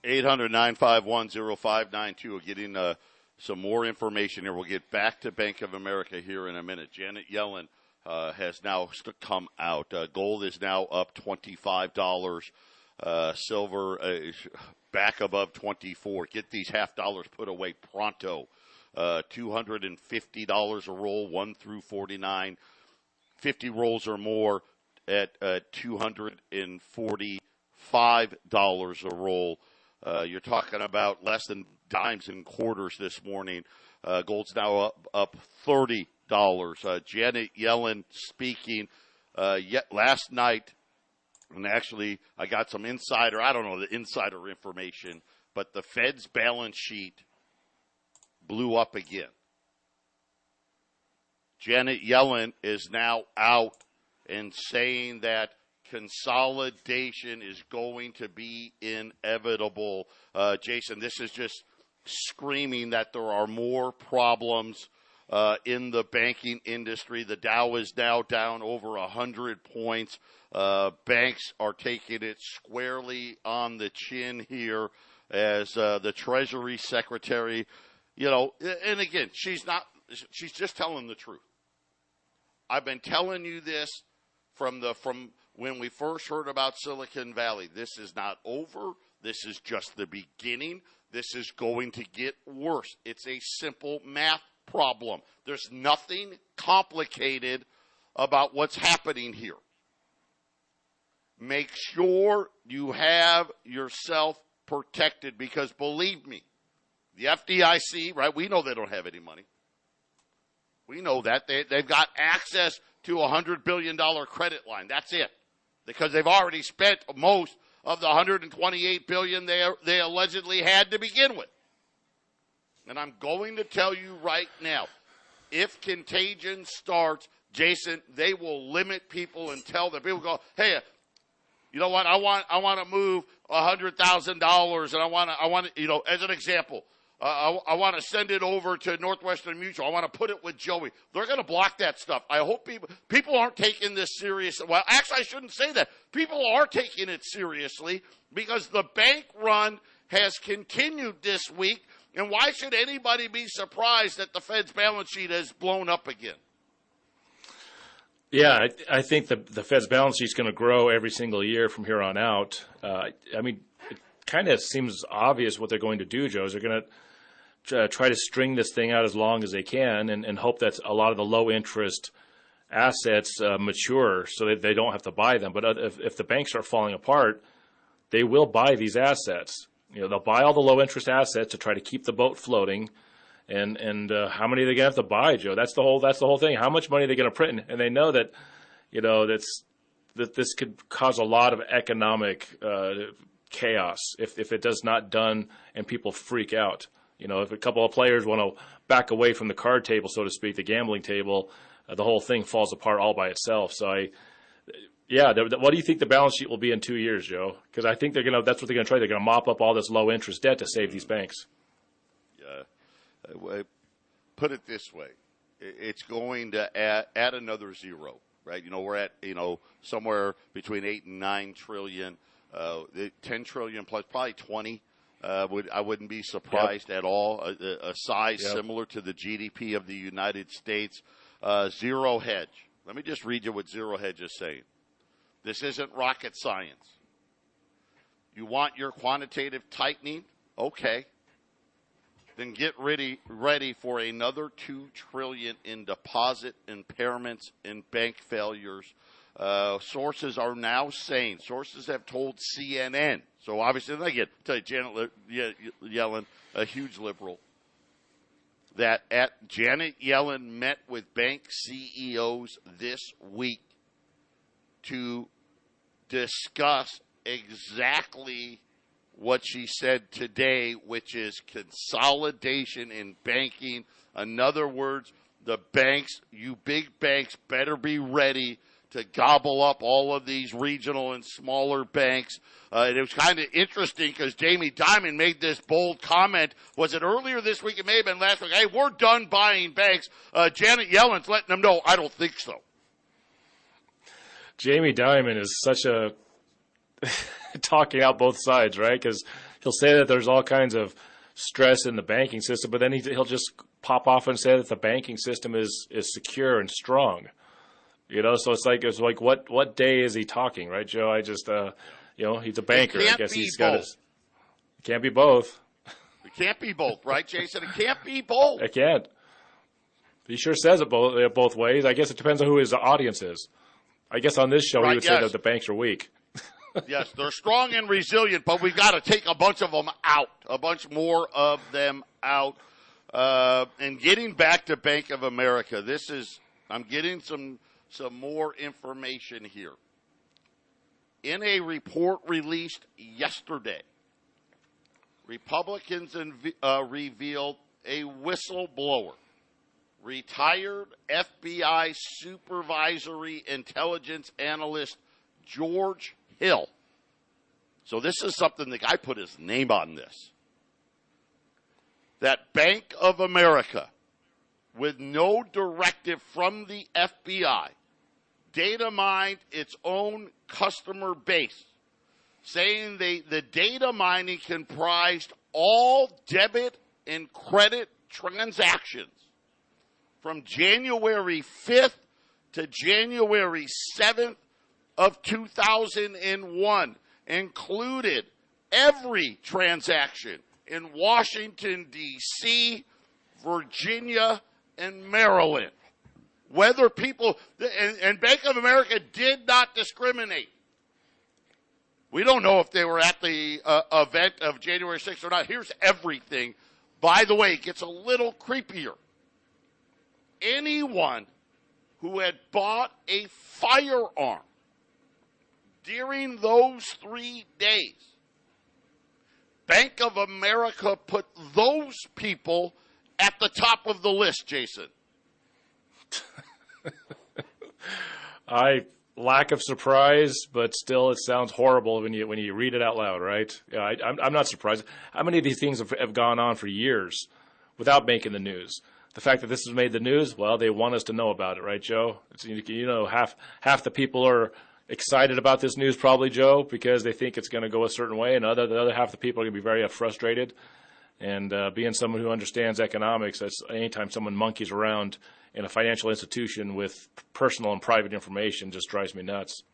800-951-0592. We're getting some more information here. We'll get back to Bank of America here in a minute. Janet Yellen has now come out. Gold is now up $25. Silver back above 24. Get these half dollars put away pronto. $250 a roll, 1 through 49. 50 rolls or more at $245 a roll. You're talking about less than dimes and quarters this morning. Gold's now up $30. Janet Yellen speaking last night, and actually I got some I don't know the insider information, but the Fed's balance sheet blew up again. Janet Yellen is now out and saying that consolidation is going to be inevitable. Jason, this is just screaming that there are more problems in the banking industry. The Dow is now down over 100 points. Banks are taking it squarely on the chin here as the Treasury Secretary, and again, she's just telling the truth. I've been telling you this from when we first heard about Silicon Valley. This is not over. This is just the beginning. This is going to get worse. It's a simple math problem. There's nothing complicated about what's happening here. Make sure you have yourself protected because believe me, the FDIC, right, we know they don't have any money. We know that. They've got access to a $100 billion credit line. That's it. Because they've already spent most of the $128 billion they allegedly had to begin with. And I'm going to tell you right now, if contagion starts, Jason, they will limit people and tell them. People go, hey, you know what? I want to move $100,000, and I want to, as an example, I want to send it over to Northwestern Mutual. I want to put it with Joey. They're going to block that stuff. I hope people aren't taking this seriously. Well, actually, I shouldn't say that. People are taking it seriously because the bank run has continued this week. And why should anybody be surprised that the Fed's balance sheet has blown up again? Yeah, I think the Fed's balance sheet is going to grow every single year from here on out. It kind of seems obvious what they're going to do, Joe, is they're going to try to string this thing out as long as they can and hope that a lot of the low-interest assets mature so that they don't have to buy them. But if the banks start falling apart, they will buy these assets. They'll buy all the low-interest assets to try to keep the boat floating. And how many are they going to have to buy, Joe? That's the whole thing. How much money are they going to print? And they know that, that this could cause a lot of economic chaos if it does not done and people freak out. If a couple of players want to back away from the card table, so to speak, the gambling table, the whole thing falls apart all by itself. So what do you think the balance sheet will be in 2 years, Joe? Because I think that's what they're going to try. They're going to mop up all this low interest debt to save these banks. Yeah. Put it this way. It's going to add another zero, right? We're at, somewhere between 8 and 9 trillion, 10 trillion plus probably 20. I wouldn't be surprised at all. A size similar to the GDP of the United States. Zero hedge. Let me just read you what Zero Hedge is saying. This isn't rocket science. You want your quantitative tightening? Okay. Then get ready for another $2 trillion in deposit impairments and bank failures. Sources are now saying, sources have told CNN, so obviously, again, tell you, Janet Yellen, a huge liberal, that Janet Yellen met with bank CEOs this week to discuss exactly what she said today, which is consolidation in banking. In other words, the banks, you big banks, better be ready to gobble up all of these regional and smaller banks. And it was kind of interesting because Jamie Dimon made this bold comment. Was it earlier this week? It may have been last week. Hey, we're done buying banks. Janet Yellen's letting them know, I don't think so. Jamie Dimon is such a talking out both sides, right? Because he'll say that there's all kinds of stress in the banking system, but then he'll just pop off and say that the banking system is secure and strong. So it's like what day is he talking, right, Joe? I just he's a banker. I guess he's got his. It can't be both. It can't be both, right, Jason? It can't be both. It can't. He sure says it both ways. I guess it depends on who his audience is. I guess on this show he would say that the banks are weak. Yes, they're strong and resilient, but we've got to take a bunch of them out, a bunch more of them out. And getting back to Bank of America, I'm getting some more information here. In a report released yesterday, Republicans revealed a whistleblower, retired FBI supervisory intelligence analyst George Hill. So this is something the guy put his name on this. That Bank of America, with no directive from the FBI, data mined its own customer base, saying the data mining comprised all debit and credit transactions from January 5th to January 7th of 2001, included every transaction in Washington, D.C., Virginia, and Maryland. Whether people, and Bank of America did not discriminate. We don't know if they were at the event of January 6th or not. Here's everything. By the way, it gets a little creepier. Anyone who had bought a firearm during those 3 days, Bank of America put those people at the top of the list, Jason. Lack of surprise, but still it sounds horrible when you read it out loud, right? Yeah, I'm not surprised. How many of these things have gone on for years without making the news? The fact that this has made the news, well, they want us to know about it, right, Joe? Half the people are excited about this news probably, Joe, because they think it's going to go a certain way, and the other half of the people are going to be very frustrated. And being someone who understands economics, that's anytime someone monkeys around in a financial institution with personal and private information just drives me nuts.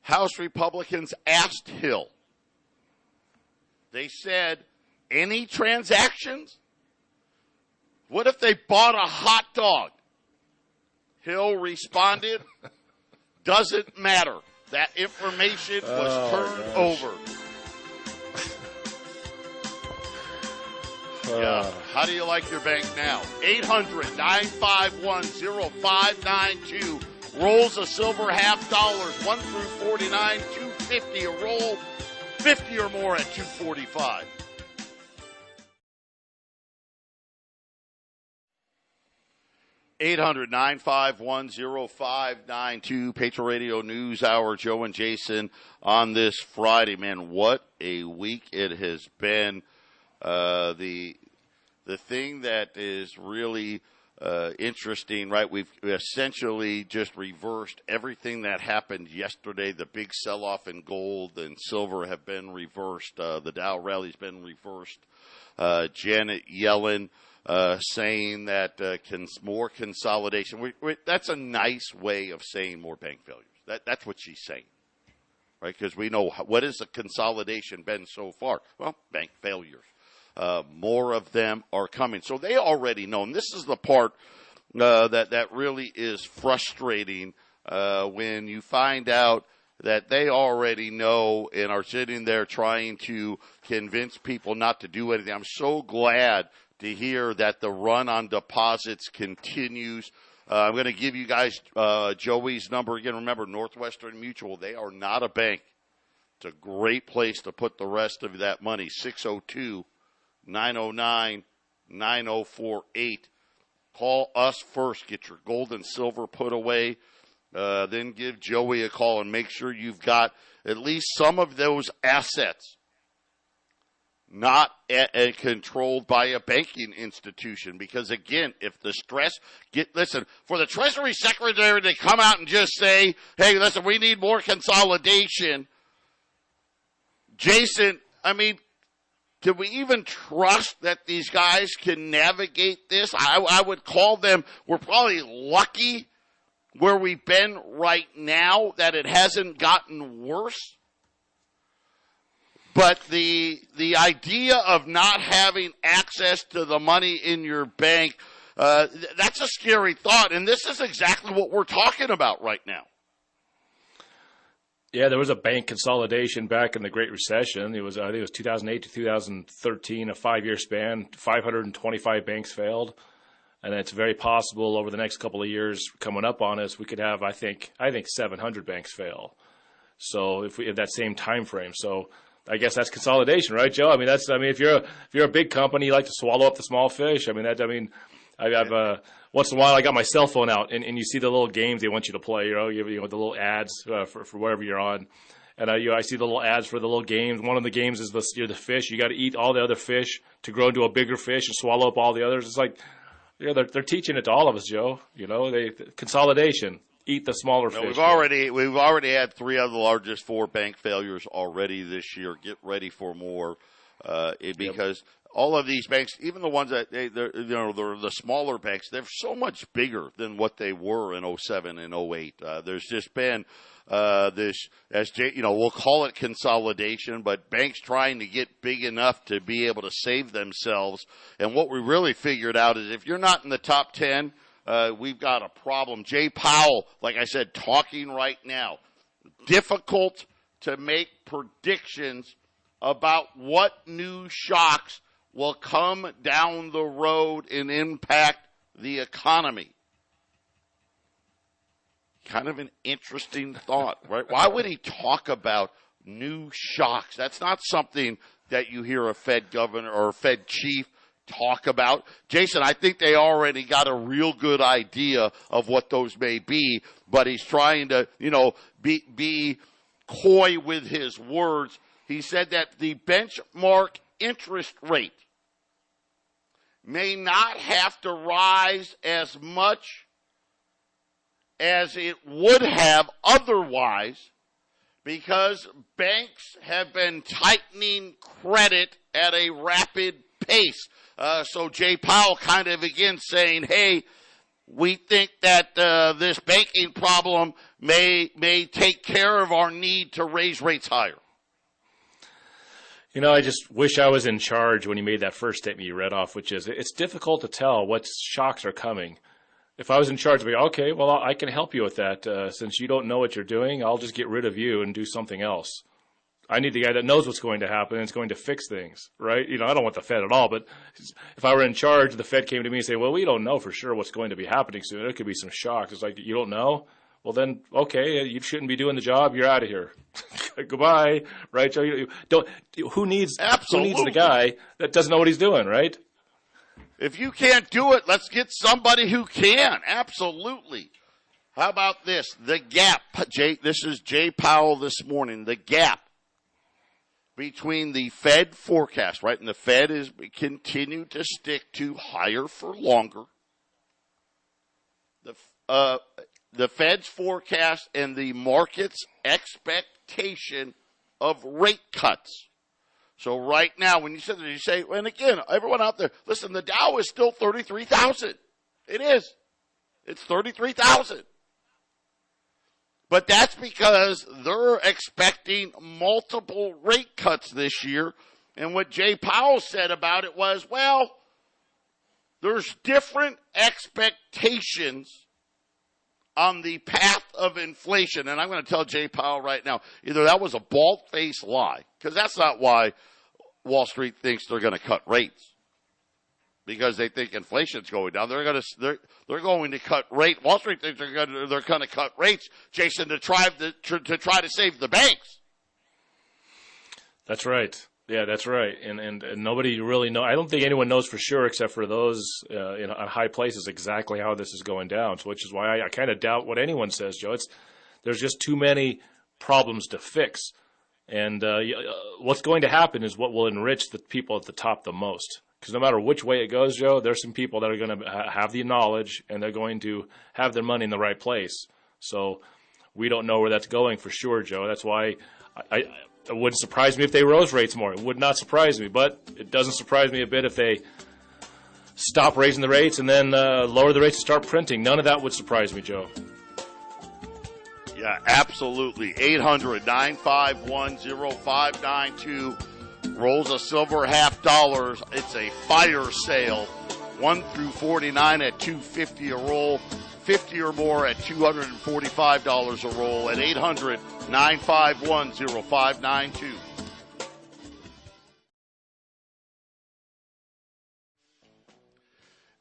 House Republicans asked Hill. They said, any transactions? What if they bought a hot dog? Hill responded, doesn't matter. That information was turned over. Yeah. How do you like your bank now? 800-951-0592. Rolls of silver $half, 1 through 49, $2.50 a roll, 50 or more at $2.45. $800-951-0592. Patriot Radio News Hour. Joe and Jason on this Friday. Man, what a week it has been. The thing that is really interesting, right? We've essentially just reversed everything that happened yesterday. The big sell-off in gold and silver have been reversed. The Dow rally's been reversed. Janet Yellen saying that more consolidation. That's a nice way of saying more bank failures. That's what she's saying, right? Because we know what has the consolidation been so far? Well, bank failures. More of them are coming. So they already know. And this is the part that really is frustrating when you find out that they already know and are sitting there trying to convince people not to do anything. I'm so glad to hear that the run on deposits continues. I'm going to give you guys Joey's number again. Remember, Northwestern Mutual, they are not a bank. It's a great place to put the rest of that money. 602-909-9048. Call us first. Get your gold and silver put away. Then give Joey a call and make sure you've got at least some of those assets not controlled by a banking institution. Because, again, if the stress listen, for the Treasury Secretary to come out and just say, hey, listen, we need more consolidation. Jason, I mean, do we even trust that these guys can navigate this? I would call them, we're probably lucky where we've been right now that it hasn't gotten worse. But the idea of not having access to the money in your bank, that's a scary thought. And this is exactly what we're talking about right now. Yeah, there was a bank consolidation back in the Great Recession. I think it was 2008 to 2013, a 5-year span. 525 banks failed, and it's very possible over the next couple of years coming up on us, we could have, I think 700 banks fail. So if we have that same time frame, so I guess that's consolidation, right, Joe? I mean, if you're a big company, you like to swallow up the small fish. I've once in a while I got my cell phone out and you see the little games they want you to play, the little ads for wherever you're on, and I see the little ads for the little games. One of the games is you're the fish. You got to eat all the other fish to grow into a bigger fish and swallow up all the others. It's like, they're teaching it to all of us, Joe. Consolidation. Eat the smaller fish. We've already had 3 of the largest 4 bank failures already this year. Get ready for more, because all of these banks, even the ones that they're the smaller banks, they're so much bigger than what they were in 07 and 08. There's just been this, we'll call it consolidation, but banks trying to get big enough to be able to save themselves. And what we really figured out is if you're not in the top 10, we've got a problem. Jay Powell, like I said, talking right now. Difficult to make predictions about what new shocks will come down the road and impact the economy. Kind of an interesting thought, right? Why would he talk about new shocks? That's not something that you hear a Fed governor or a Fed chief talk about. Jason, I think they already got a real good idea of what those may be, but he's trying to, be coy with his words. He said that the benchmark interest rate may not have to rise as much as it would have otherwise because banks have been tightening credit at a rapid pace. So Jay Powell kind of again saying, hey, we think that this banking problem may take care of our need to raise rates higher. I just wish I was in charge when he made that first statement you read off, which is it's difficult to tell what shocks are coming. If I was in charge, I'd be, okay, well, I can help you with that. Since you don't know what you're doing, I'll just get rid of you and do something else. I need the guy that knows what's going to happen and is going to fix things, right? I don't want the Fed at all, but if I were in charge, the Fed came to me and said, well, we don't know for sure what's going to be happening soon. There could be some shocks. It's like, you don't know? Well, then, okay, you shouldn't be doing the job. You're out of here. Goodbye, right? So who needs the guy that doesn't know what he's doing, right? If you can't do it, let's get somebody who can. Absolutely. How about this? The gap. This is Jay Powell this morning. The gap between the Fed forecast, right? And the Fed is continue to stick to higher for longer. The Fed's forecast and the market's expectation of rate cuts. So right now, when you say, and again, everyone out there, listen, the Dow is still 33,000. It is. It's 33,000. But that's because they're expecting multiple rate cuts this year. And what Jay Powell said about it was, well, there's different expectations on the path of inflation. And I'm going to tell Jay Powell right now, either that was a bald-faced lie, because that's not why Wall Street thinks they're going to cut rates, because they think inflation's going down. They're going to cut rate. Wall Street thinks they're going to cut rates, Jason, to try to save the banks. That's right. Yeah, that's right. And nobody really knows. I don't think anyone knows for sure, except for those in high places, exactly how this is going down. So, which is why I kind of doubt what anyone says, Joe. There's just too many problems to fix. And what's going to happen is what will enrich the people at the top the most. Because no matter which way it goes, Joe, there's some people that are going to have the knowledge and they're going to have their money in the right place. So we don't know where that's going for sure, Joe. That's why it wouldn't surprise me if they rose rates more. It would not surprise me, but it doesn't surprise me a bit if they stop raising the rates and then lower the rates and start printing. None of that would surprise me, Joe. Yeah, absolutely. 800-951-0592. Rolls of silver $50. It's a fire sale. 1 through 49 at $2.50 a roll. 50 or more at $245 a roll at 800-951-0592.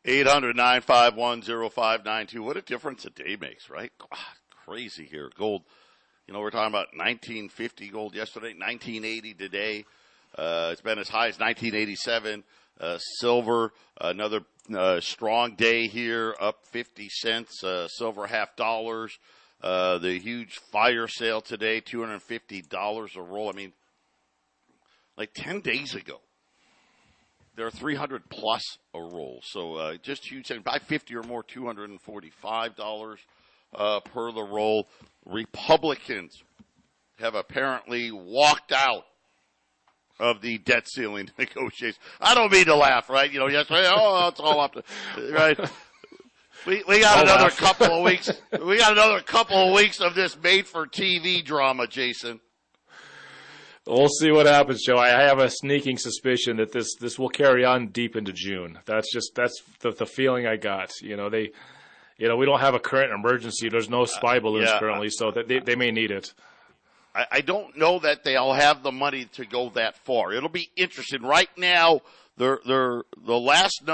$800-951-0592. What a difference a day makes, right? God, crazy here. Gold, we're talking about 1950 gold yesterday, 1980 today. It's been as high as 1987. Silver, another strong day here, up 50 cents. Silver $50. The huge fire sale today, $250 a roll. I mean, like 10 days ago, they're 300 plus a roll. So just huge. Buy 50 or more, $245 per the roll. Republicans have apparently walked out of the debt ceiling negotiations. I don't mean to laugh, right? Yesterday, it's all up to, right? We got another couple of weeks. We got another couple of weeks of this made-for-TV drama, Jason. We'll see what happens, Joe. I have a sneaking suspicion that this will carry on deep into June. That's the feeling I got. We don't have a current emergency. There's no spy balloons currently, so they may need it. I don't know that they'll have the money to go that far. It'll be interesting. Right now, the last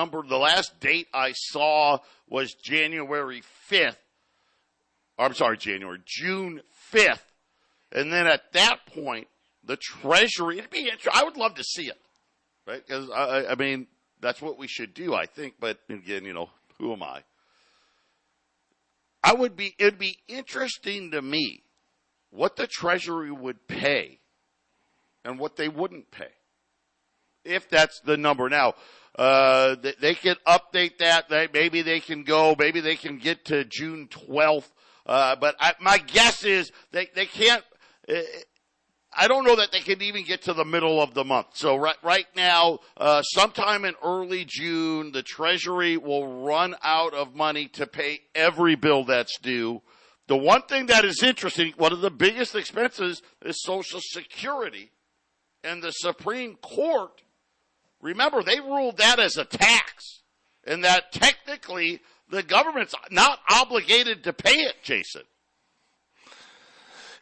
date I saw was June 5th. And then at that point, the Treasury, I would love to see it, right? Because, I mean, that's what we should do, I think. But again, who am I? It'd be interesting to me what the Treasury would pay and what they wouldn't pay, if that's the number. Now, they can update that. Maybe they can get to June 12th. But my guess is they can't. I don't know that they can even get to the middle of the month. So right now, sometime in early June, the Treasury will run out of money to pay every bill that's due. The one thing that is interesting, one of the biggest expenses is Social Security. And the Supreme Court, remember, they ruled that as a tax. And that technically the government's not obligated to pay it, Jason.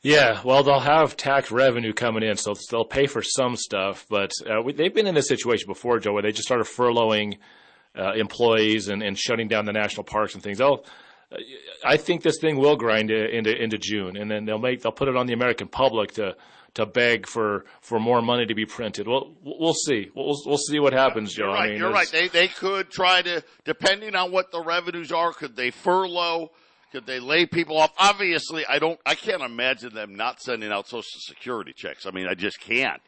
Yeah, well, they'll have tax revenue coming in, so they'll pay for some stuff. But they've been in this situation before, Joe, where they just started furloughing employees and shutting down the national parks and things. I think this thing will grind into June, and then they'll put it on the American public to beg for more money to be printed. We'll see. We'll see what happens, Joe. You're right. They could try to, depending on what the revenues are, could they furlough? Could they lay people off? Obviously, I can't imagine them not sending out Social Security checks. I mean, I just can't.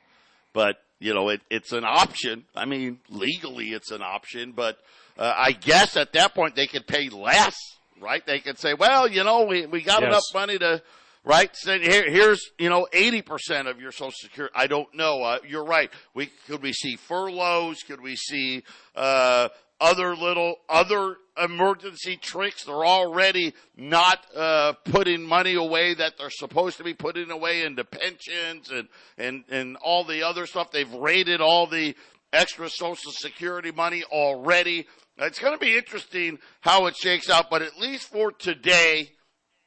But, it's an option. I mean, legally it's an option. But I guess at that point they could pay less, right? They could say, well, we got enough money to, right? So here's, 80% of your Social Security. I don't know. You're right. Could we see furloughs? Could we see other emergency tricks? They're already not putting money away that they're supposed to be putting away into pensions and all the other stuff. They've raided all the extra Social Security money already. It's going to be interesting how it shakes out, but at least for today,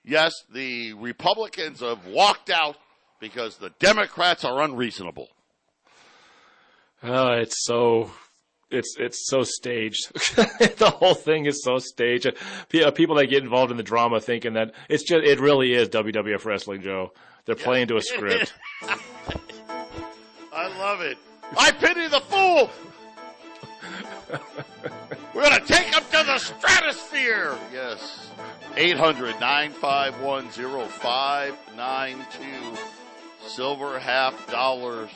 yes, the Republicans have walked out because the Democrats are unreasonable. It's so staged. The whole thing is so staged. People that get involved in the drama thinking that it really is WWF wrestling, Joe. They're playing to a script. I love it. I pity the fool. We're going to take them to the stratosphere. Yes. 800-951-0592. Silver $50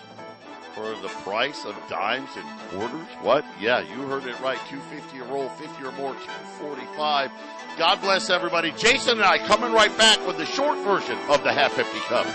for the price of dimes and quarters. What? Yeah, you heard it right. $2.50 a roll, 50 or more, $2.45. God bless everybody. Jason and I coming right back with the short version of the Half Empty Cup.